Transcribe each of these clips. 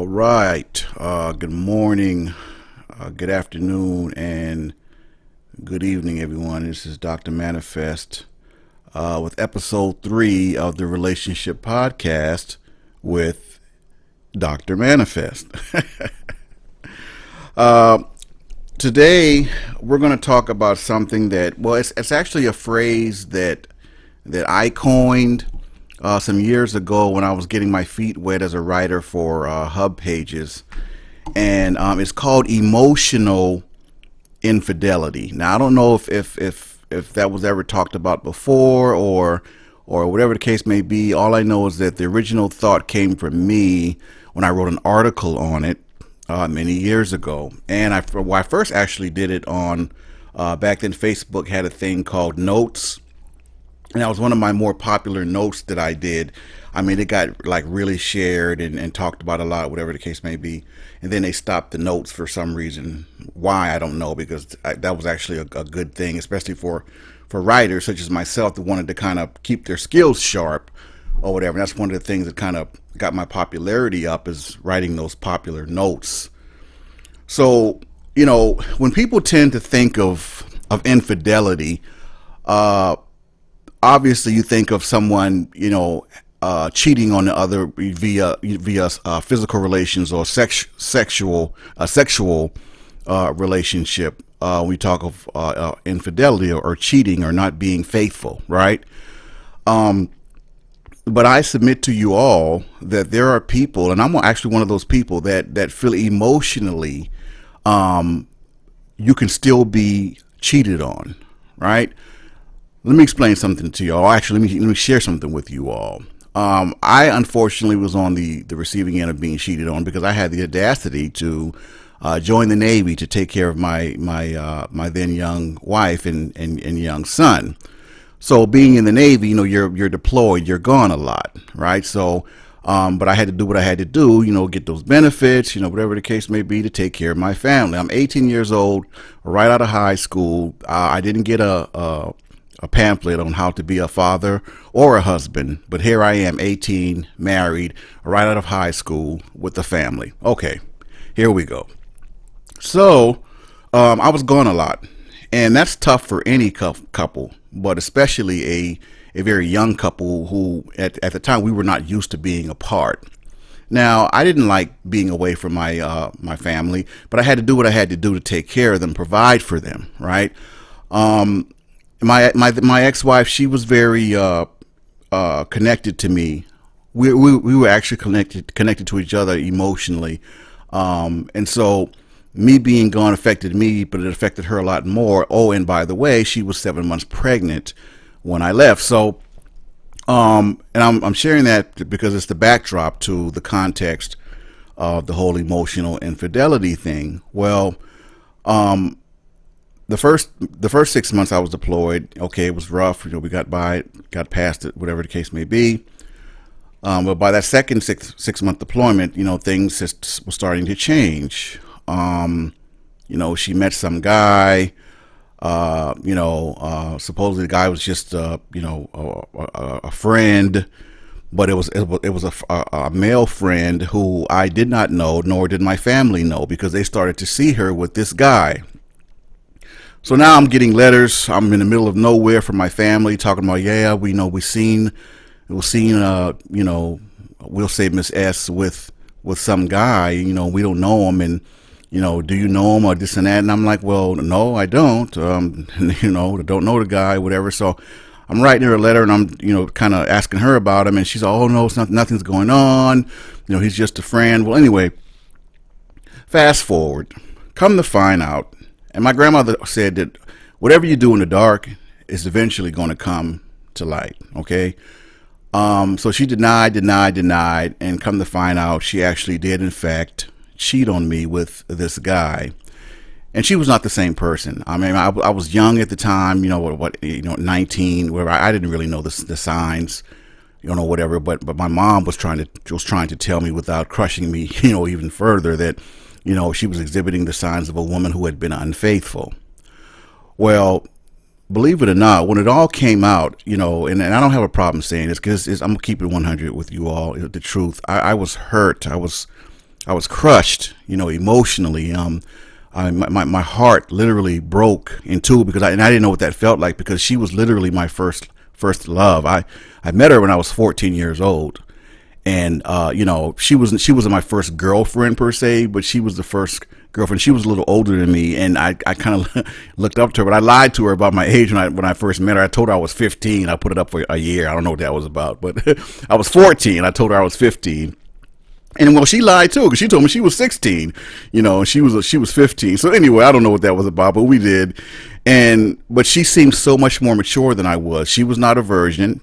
All right. Good morning, good afternoon, and good evening, everyone. This is Dr. Manifest with episode 3 of the Relationship Podcast with Dr. Manifest. Today, we're going to talk about something that, well, it's actually a phrase that I coined some years ago when I was getting my feet wet as a writer for Hub Pages, and it's called emotional infidelity. Now, I don't know if that was ever talked about before or whatever the case may be. All I know is that the original thought came from me when I wrote an article on it many years ago, and I first actually did it on back then. Facebook had a thing called Notes. And that was one of my more popular notes that I did. I mean, it got like really shared and talked about a lot, whatever the case may be. And then they stopped the notes for some reason. Why, I don't know, because that was actually a good thing, especially for writers such as myself that wanted to kind of keep their skills sharp or whatever. And that's one of the things that kind of got my popularity up, is writing those popular notes. So, you know, when people tend to think of infidelity, obviously, you think of someone, cheating on the other via physical relations or sexual relationship. We talk of infidelity or cheating or not being faithful, right? But I submit to you all that there are people, and I'm actually one of those people that feel emotionally you can still be cheated on, right? Let me explain something to you all. Actually, let me share something with you all. I unfortunately was on the receiving end of being cheated on because I had the audacity to join the Navy to take care of my then young wife and young son. So being in the Navy, you're deployed, you're gone a lot, right? So, but I had to do what I had to do, get those benefits, whatever the case may be, to take care of my family. I'm 18 years old, right out of high school. I didn't get a pamphlet on how to be a father or a husband, but here I am, 18, married, right out of high school with a family. Okay, here we go. So I was gone a lot, and that's tough for any couple, but especially a very young couple who at the time we were not used to being apart. Now, I didn't like being away from my family, but I had to do what I had to do to take care of them, provide for them, right? My ex-wife, she was very connected to me. We were actually connected to each other emotionally, and so me being gone affected me, but it affected her a lot more. Oh, and by the way, she was 7 months pregnant when I left. So, and I'm sharing that because it's the backdrop to the context of the whole emotional infidelity thing. Well, the first 6 months I was deployed, okay, it was rough. We got past it, whatever the case may be. But by that second six-month deployment, things just were starting to change. She met some guy. Supposedly the guy was just a friend, but it was a male friend who I did not know, nor did my family know, because they started to see her with this guy. So now I'm getting letters. I'm in the middle of nowhere from my family talking about, yeah, we'll say Miss S with some guy, we don't know him, and do you know him or this and that? And I'm like, well, no, I don't. Don't know the guy, whatever. So I'm writing her a letter, and I'm kind of asking her about him, and she's like, oh no, it's nothing's going on. He's just a friend. Well, anyway, fast forward, come to find out. And my grandmother said that whatever you do in the dark is eventually going to come to light, okay? So she denied, and come to find out she actually did, in fact, cheat on me with this guy. And she was not the same person. I mean, I was young at the time, 19, whatever. I didn't really know the signs, whatever. But my mom was trying to tell me without crushing me, even further, that she was exhibiting the signs of a woman who had been unfaithful. Well, believe it or not, when it all came out, and I don't have a problem saying this because I'm gonna keep it 100 with you all, the truth. I was hurt. I was I was crushed, emotionally. My heart literally broke in two because I didn't know what that felt like, because she was literally my first love. I met her when I was 14 years old, and she wasn't my first girlfriend per se, but she was the first girlfriend. She was a little older than me, and I kind of looked up to her, but I lied to her about my age when I first met her. I told her I was 15. I put it up for a year. I don't know what that was about, but I was 14. I told her I was 15. And well, she lied too, because she told me she was 16, and she was 15. So anyway, I don't know what that was about, but we did. But she seemed so much more mature than I was. She was not a virgin.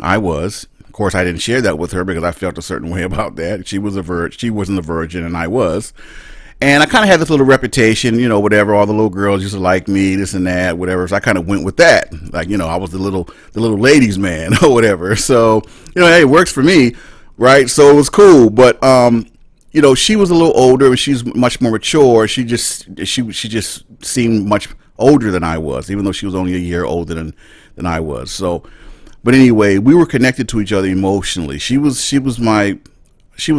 I was. Of course, I didn't share that with her because I felt a certain way about that. She was a virgin. She wasn't a virgin, and I was. And I kind of had this little reputation, whatever. All the little girls used to like me, this and that, whatever. So I kind of went with that. Like, I was the little ladies' man or whatever. So, hey, it works for me. Right, so it was cool, but she was a little older and she's much more mature. She just seemed much older than I was, even though she was only a year older than I was. So, but anyway, we were connected to each other emotionally. She was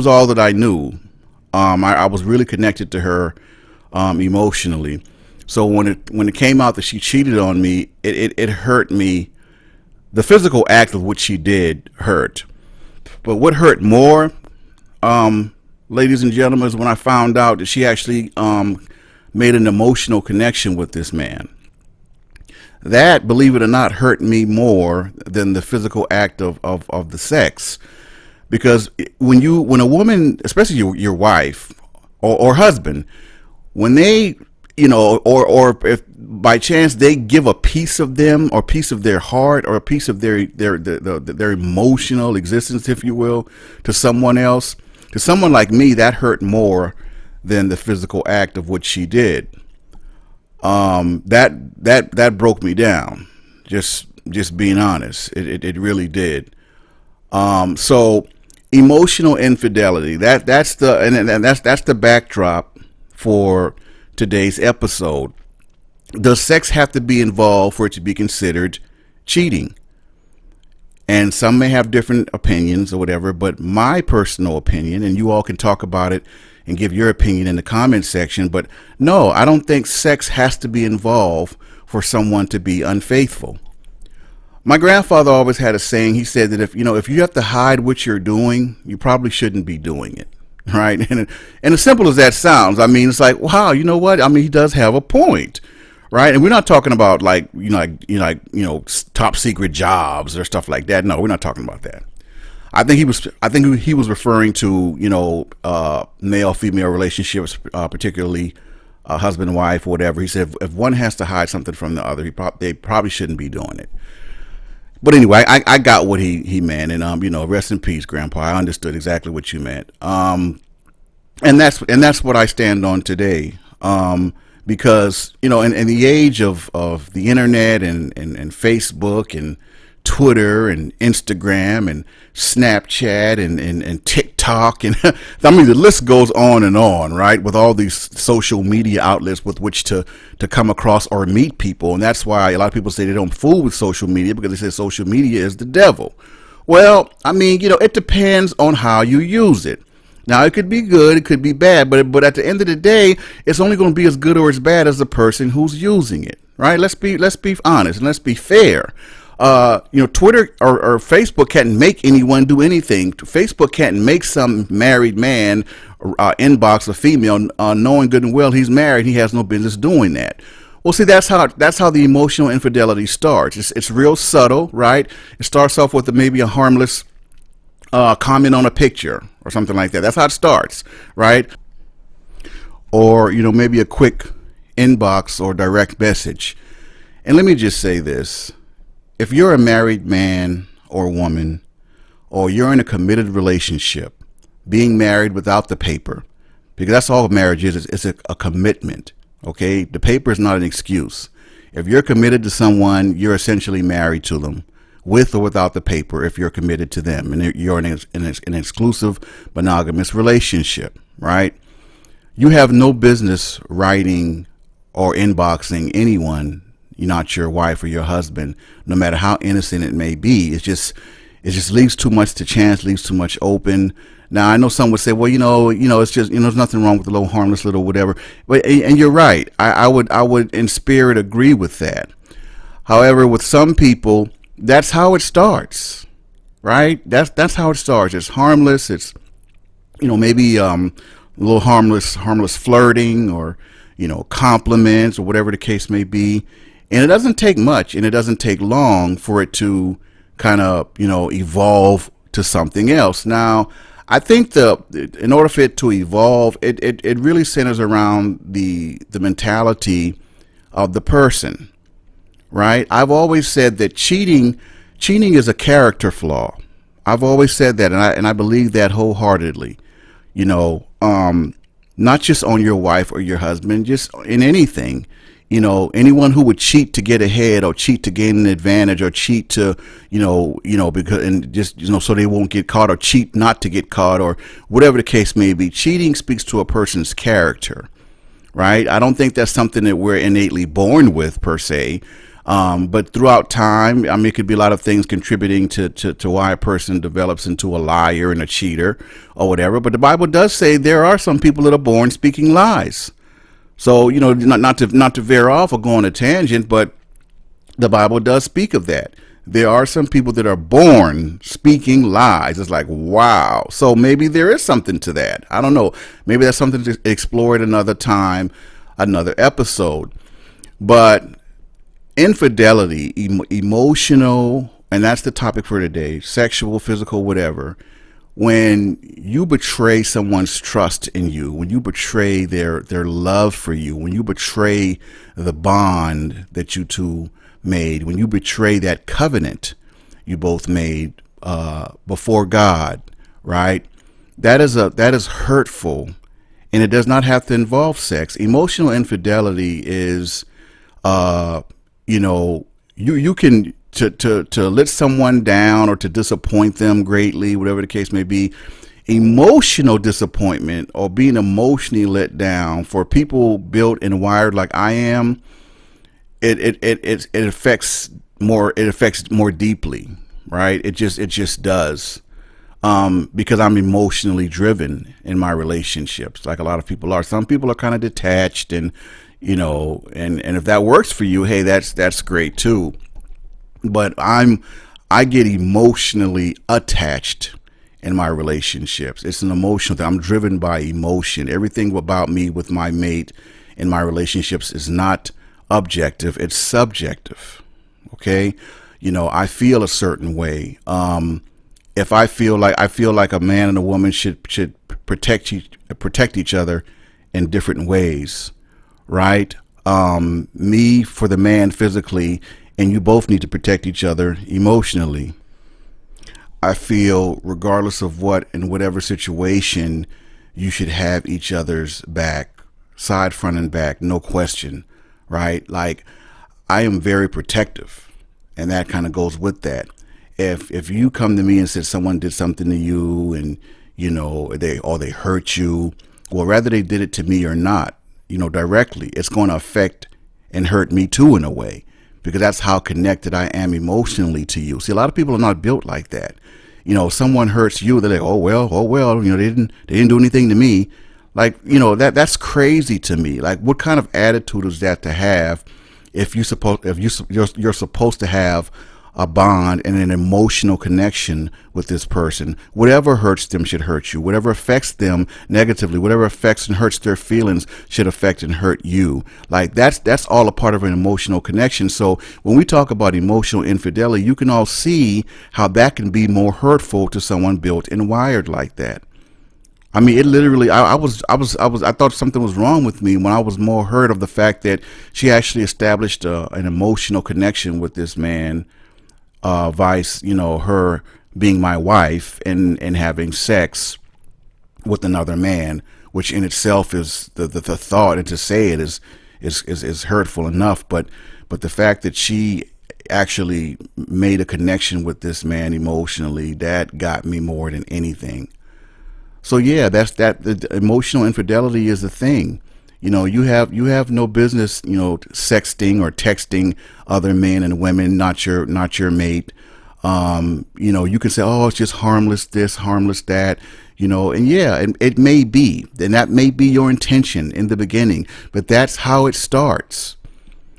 all that I knew. I was really connected to her emotionally. So when it came out that she cheated on me, it hurt me. The physical act of what she did hurt. But what hurt more, ladies and gentlemen, is when I found out that she actually made an emotional connection with this man. That, believe it or not, hurt me more than the physical act of the sex. Because when a woman, especially your wife or husband, when they, or if by chance they give a piece of them or a piece of their heart or a piece of their emotional existence, if you will, to someone else, to someone like me, that hurt more than the physical act of what she did. That broke me down. Just being honest, it really did. So emotional infidelity, that's the backdrop for today's episode. Does sex have to be involved for it to be considered cheating? And some may have different opinions or whatever, but my personal opinion, and you all can talk about it and give your opinion in the comment section, but no, I don't think sex has to be involved for someone to be unfaithful. My grandfather always had a saying. He said that if you have to hide what you're doing, you probably shouldn't be doing it. Right. And as simple as that sounds, I mean, it's like, wow, you know what? I mean, he does have a point. Right. And we're not talking about like top secret jobs or stuff like that. No, we're not talking about that. I think he was referring to, male female relationships, particularly husband and wife or whatever. He said if one has to hide something from the other, they probably shouldn't be doing it. But anyway, I got what he meant, and rest in peace, Grandpa. I understood exactly what you meant. And that's what I stand on today. Because in the age of the internet and Facebook and Twitter and Instagram and Snapchat and TikTok, and I mean the list goes on and on, right? With all these social media outlets with which to come across or meet people. And that's why a lot of people say they don't fool with social media, because they say social media is the devil. Well, I mean, it depends on how you use it. Now, it could be good, it could be bad, but at the end of the day, it's only going to be as good or as bad as the person who's using it, right? Let's be honest and let's be fair. Twitter or Facebook can't make anyone do anything. Facebook can't make some married man inbox a female knowing good and well he's married. He has no business doing that. Well, see, that's how the emotional infidelity starts. It's real subtle, right? It starts off with maybe a harmless comment on a picture or something like that. That's how it starts, right? Or maybe a quick inbox or direct message. And let me just say this. If you're a married man or woman, or you're in a committed relationship, being married without the paper, because that's all marriage is, it's a commitment, okay? The paper is not an excuse. If you're committed to someone, you're essentially married to them, with or without the paper, if you're committed to them, and you're in an exclusive monogamous relationship, right? You have no business writing or inboxing anyone, not your wife or your husband, no matter how innocent it may be. It just leaves too much to chance, leaves too much open. Now I know some would say, well, it's just, there's nothing wrong with a little harmless little whatever. But and you're right. I would in spirit agree with that. However, with some people, that's how it starts, right? That's how it starts. It's harmless. It's maybe a little harmless flirting, or compliments, or whatever the case may be. And it doesn't take much, and it doesn't take long for it to kind of evolve to something else. Now, I think in order for it to evolve, it really centers around the mentality of the person, right? I've always said that cheating is a character flaw. I've always said that, and I believe that wholeheartedly. Not just on your wife or your husband, just in anything. Anyone who would cheat to get ahead, or cheat to gain an advantage, or cheat to, because, and just, so they won't get caught, or cheat not to get caught, or whatever the case may be. Cheating speaks to a person's character, right? I don't think that's something that we're innately born with per se. But throughout time, I mean, it could be a lot of things contributing to why a person develops into a liar and a cheater or whatever. But the Bible does say there are some people that are born speaking lies. So, not to veer off or go on a tangent, but the Bible does speak of that. There are some people that are born speaking lies. It's like, wow. So maybe there is something to that. I don't know. Maybe that's something to explore at another time, another episode. But infidelity, emotional, and that's the topic for today, sexual, physical, whatever. When you betray someone's trust in you, when you betray their love for you, when you betray the bond that you two made, when you betray that covenant you both made before God, right? That is hurtful, and it does not have to involve sex. Emotional infidelity is, you can to let someone down, or to disappoint them greatly, whatever the case may be. Emotional disappointment, or being emotionally let down, for people built and wired like I am, it affects more deeply, right? It just does. Because I'm emotionally driven in my relationships, like a lot of people are. Some people are kind of detached, and and if that works for you, hey, that's great too. But I get emotionally attached in my relationships. It's an emotional thing. I'm driven by emotion. Everything about me with my mate in my relationships is not objective, it's subjective. Okay? I feel a certain way. If I feel like a man and a woman should protect each other in different ways, right? Me for the man physically, and you both need to protect each other emotionally. I feel regardless of what, in whatever situation, you should have each other's back, side, front, and back, no question, right? Like, I am very protective, and that kind of goes with that. If you come to me and said someone did something to you, and they hurt you, well, whether they did it to me or not, directly, it's going to affect and hurt me too, in a way, because that's how connected I am emotionally to you. See, a lot of people are not built like that. Someone hurts you, they're like, oh well, they didn't do anything to me. Like, that's crazy to me. Like, what kind of attitude is that to have if you're supposed to have a bond and an emotional connection with this person? Whatever hurts them should hurt you. Whatever affects them negatively, whatever affects and hurts their feelings should affect and hurt you. Like, that's all a part of an emotional connection. So when we talk about emotional infidelity, you can all see how that can be more hurtful to someone built and wired like that. I mean, it literally, I thought something was wrong with me when I was more hurt of the fact that she actually established an emotional connection with this man, vice, her being my wife and having sex with another man, which in itself is the thought, and to say it is hurtful enough. But the fact that she actually made a connection with this man emotionally, that got me more than anything. So yeah, the emotional infidelity is a thing. You have no business, sexting or texting other men and women, not your mate. You can say, oh, it's just harmless this, harmless that. And yeah, it may be, and that may be your intention in the beginning, but that's how it starts,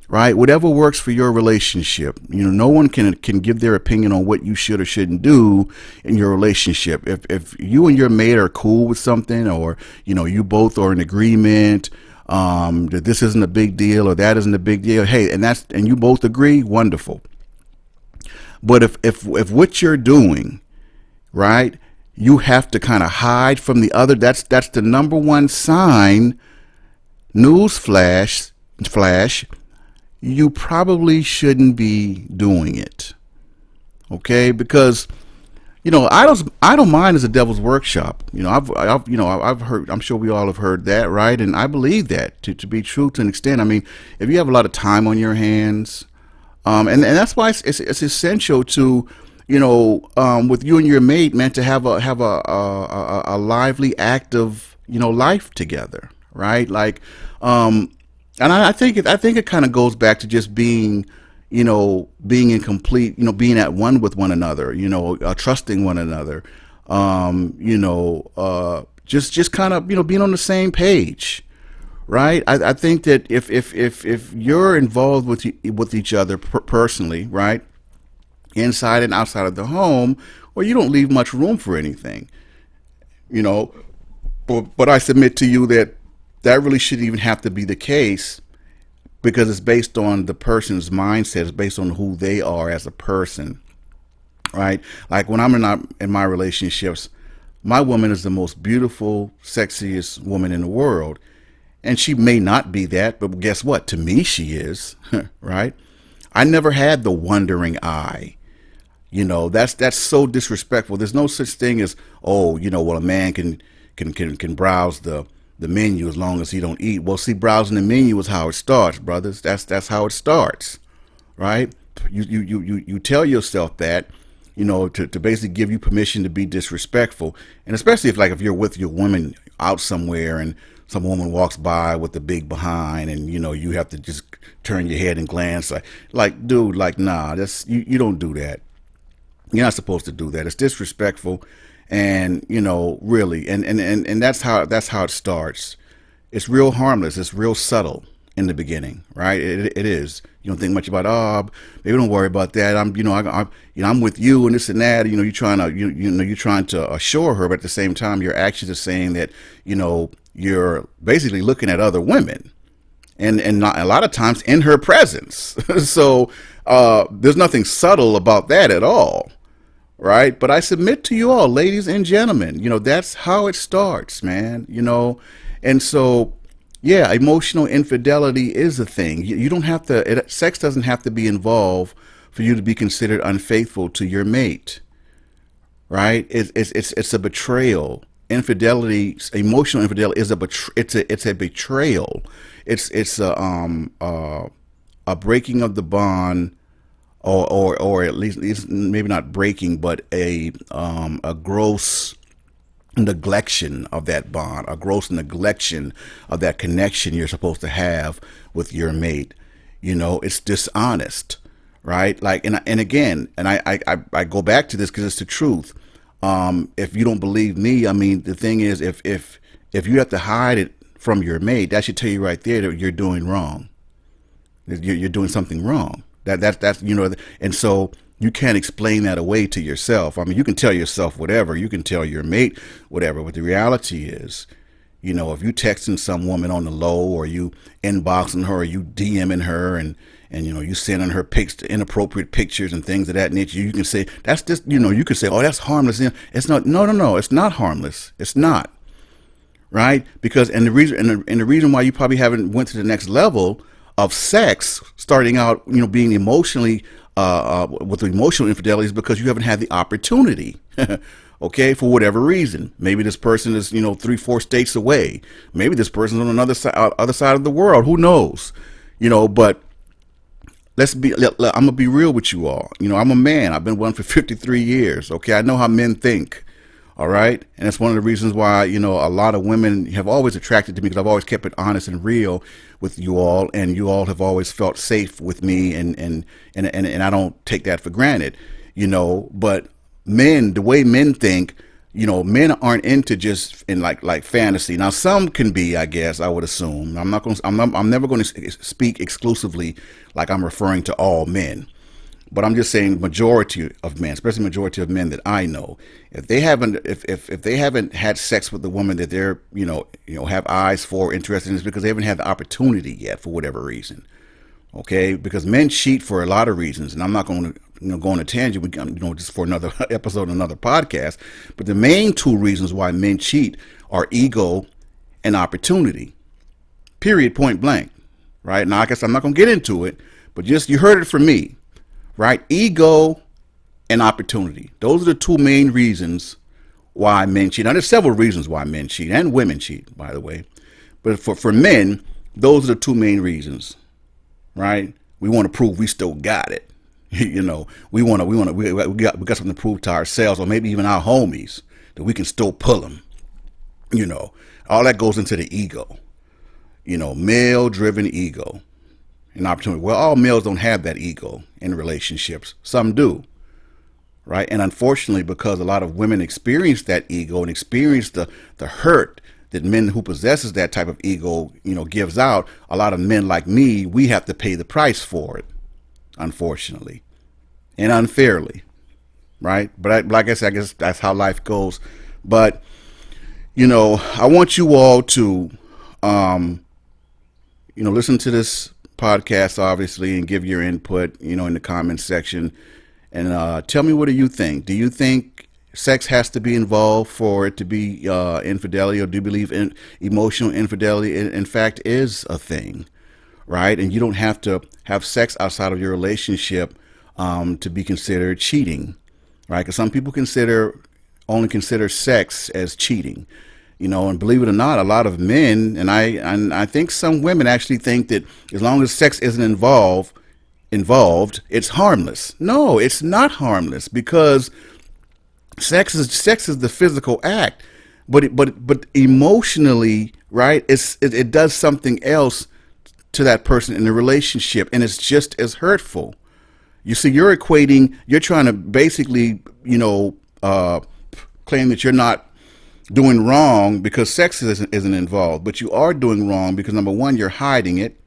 right? Whatever works for your relationship. No one can give their opinion on what you should or shouldn't do in your relationship. If you and your mate are cool with something, or you both are in agreement that this isn't a big deal or that isn't a big deal, hey, and you both agree, wonderful. But if what you're doing, right, you have to kind of hide from the other, that's the number one sign. News flash, you probably shouldn't be doing it. Okay, because I don't mind as a devil's workshop. I've heard. I'm sure we all have heard that, right? And I believe that to be true to an extent. I mean, if you have a lot of time on your hands, and that's why it's essential to, with you and your mate, man, to have a lively, active, life together, right? Like, and I think it kind of goes back to just being, being in complete, being at one with one another, trusting one another, just kind of, being on the same page, right? I think that if you're involved with each other personally, right, inside and outside of the home, well, you don't leave much room for anything, you know. But I submit to you that that really shouldn't even have to be the case, because it's based on the person's mindset. It's based on who they are as a person, right? Like when I'm in my relationships, my woman is the most beautiful, sexiest woman in the world. And she may not be that, but guess what? To me, she is, right? I never had the wondering eye. That's so disrespectful. There's no such thing as, well, a man can browse the menu as long as he don't eat. Well, see, browsing the menu is how it starts, brothers. That's how it starts, right? You tell yourself that, to basically give you permission to be disrespectful. And especially if you're with your woman out somewhere and some woman walks by with a big behind, and you have to just turn your head and glance dude, nah, you don't do that. You're not supposed to do that. It's disrespectful. And really, and that's how it starts. It's real harmless. It's real subtle in the beginning, right? It is. You don't think much about, maybe don't worry about that. I'm with you and this and that. You're trying to assure her, but at the same time, your actions are saying that you're basically looking at other women, and not, a lot of times in her presence. So there's nothing subtle about that at all. Right. But I submit to you all, ladies and gentlemen, that's how it starts, man, and so, yeah, emotional infidelity is a thing. You don't have to, sex doesn't have to be involved for you to be considered unfaithful to your mate. Right. It's a betrayal. Infidelity, emotional infidelity is it's a betrayal. It's a breaking of the bond. Or at least maybe not breaking, but a gross neglection of that bond, a gross neglection of that connection you're supposed to have with your mate. It's dishonest, right? And again, and I go back to this because it's the truth. If you don't believe me, I mean, the thing is, if you have to hide it from your mate, that should tell you right there that you're doing wrong. You're doing something wrong. That's and so you can't explain that away to yourself. I mean, you can tell yourself whatever, you can tell your mate whatever, but the reality is, if you texting some woman on the low, or you inboxing her, or you DMing her, and you sending her inappropriate pictures and things of that nature, you can say that's just, you can say, oh, that's harmless. It's not. No, it's not harmless. It's not, right? Because the reason why you probably haven't went to the next level of sex, starting out, being emotionally with emotional infidelity, is because you haven't had the opportunity. Okay, for whatever reason. Maybe this person is 3-4 states away. Maybe this person's on another other side of the world. Who knows? But I'm gonna be real with you all. I'm a man. I've been one for 53 years. Okay, I know how men think. All right. And that's one of the reasons why, a lot of women have always attracted to me, because I've always kept it honest and real with you all. And you all have always felt safe with me. And I don't take that for granted, but men, the way men think, Men aren't into just in like fantasy. Now, some can be, I guess, I would assume. I'm never going to speak exclusively like I'm referring to all men. But I'm just saying majority of men, especially majority of men that I know, if they haven't had sex with the woman that they're, have eyes for, interested in, it's because they haven't had the opportunity yet for whatever reason. Okay, because men cheat for a lot of reasons, and I'm not going to go on a tangent, just for another episode, another podcast. But the main two reasons why men cheat are ego and opportunity. Period, point blank. Right now, I guess I'm not going to get into it, but just you heard it from me. Right, ego and opportunity. Those are the two main reasons why men cheat. Now, there's several reasons why men cheat and women cheat, by the way. But for men, those are the two main reasons. Right? We want to prove we still got it. We got something to prove to ourselves, or maybe even our homies, that we can still pull them. All that goes into the ego. Male-driven ego and opportunity. Well, all males don't have that ego in relationships. Some do. Right? And unfortunately, because a lot of women experience that ego and experience the hurt that men who possesses that type of ego, gives out, a lot of men like me, we have to pay the price for it, unfortunately, and unfairly, right? But like I said, I guess that's how life goes. But, I want you all to, listen to this podcast, obviously, and give your input, in the comments section. And tell me, what do you think? Do you think sex has to be involved for it to be infidelity, or do you believe emotional infidelity in fact is a thing, right? And you don't have to have sex outside of your relationship to be considered cheating, right? Because some people only consider sex as cheating, and believe it or not, a lot of men, and I think some women actually think that as long as sex isn't involved, it's harmless. No, it's not harmless, because sex is the physical act, but emotionally, right? It does something else to that person in the relationship, and it's just as hurtful. You see, you're trying to basically, claim that you're not doing wrong because sex isn't involved, but you are doing wrong because, number one, you're hiding it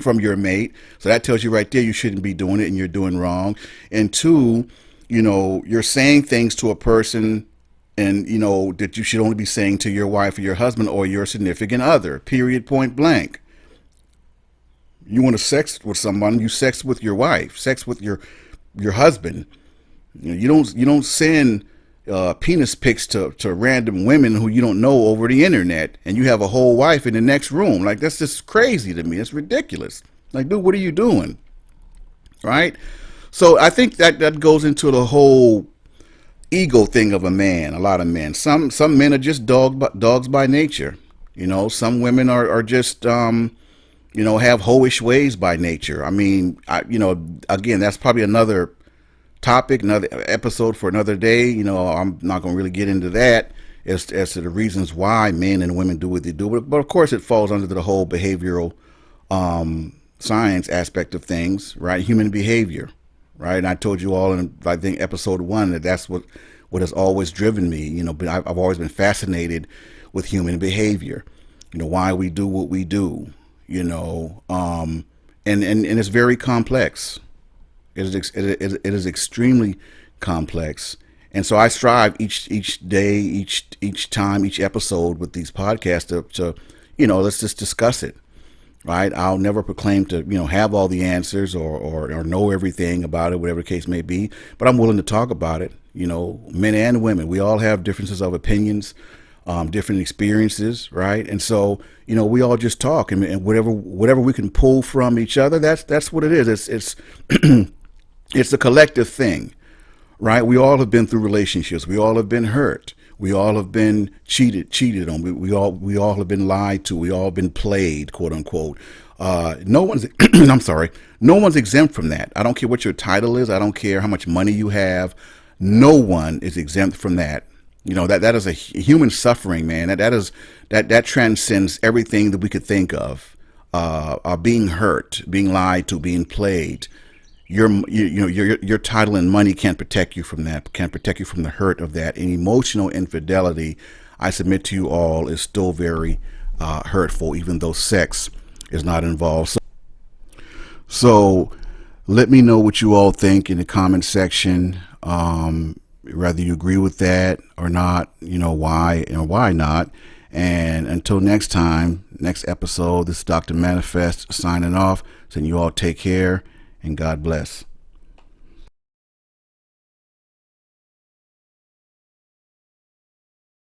from your mate, so that tells you right there you shouldn't be doing it and you're doing wrong. And two, you're saying things to a person, and that you should only be saying to your wife or your husband or your significant other. Period, point blank. You want to sex with someone, you sex with your wife, sex with your husband. You don't send penis pics to random women who you don't know over the internet, and you have a whole wife in the next room. Like, that's just crazy to me. It's ridiculous. Like, dude, what are you doing? Right? So I think that goes into the whole ego thing of a man. A lot of men. Some men are just dogs by nature. Some women are just have hoish ways by nature. I mean, again, that's probably another topic, another episode for another day. I'm not going to really get into that as to the reasons why men and women do what they do. But of course, it falls under the whole behavioral science aspect of things, right? Human behavior, right? And I told you all in, I think, episode 1 that's what has always driven me. But I've always been fascinated with human behavior. Why we do what we do. And it's very complex. It is extremely complex, and so I strive each day, each time, each episode with these podcasts to let's just discuss it, right? I'll never proclaim to have all the answers or know everything about it, whatever the case may be, but I'm willing to talk about it. Men and women, we all have differences of opinions, different experiences, right? And so we all just talk, and whatever we can pull from each other, that's what it is. It's it's a collective thing, right? We all have been through relationships. We all have been hurt. We all have been cheated on. We all have been lied to. We all have been played, quote unquote. No one's I'm sorry. No one's exempt from that. I don't care what your title is. I don't care how much money you have. No one is exempt from that. That is a human suffering, man. That transcends everything that we could think of. Being hurt, being lied to, being played. your title and money can't protect you from that, can't protect you from the hurt of that. And emotional infidelity, I submit to you all, is still very hurtful, even though sex is not involved. So let me know what you all think in the comment section. Whether you agree with that or not, why and why not. And until next time, next episode, this is Dr. Manifest signing off. Saying you all take care and God bless.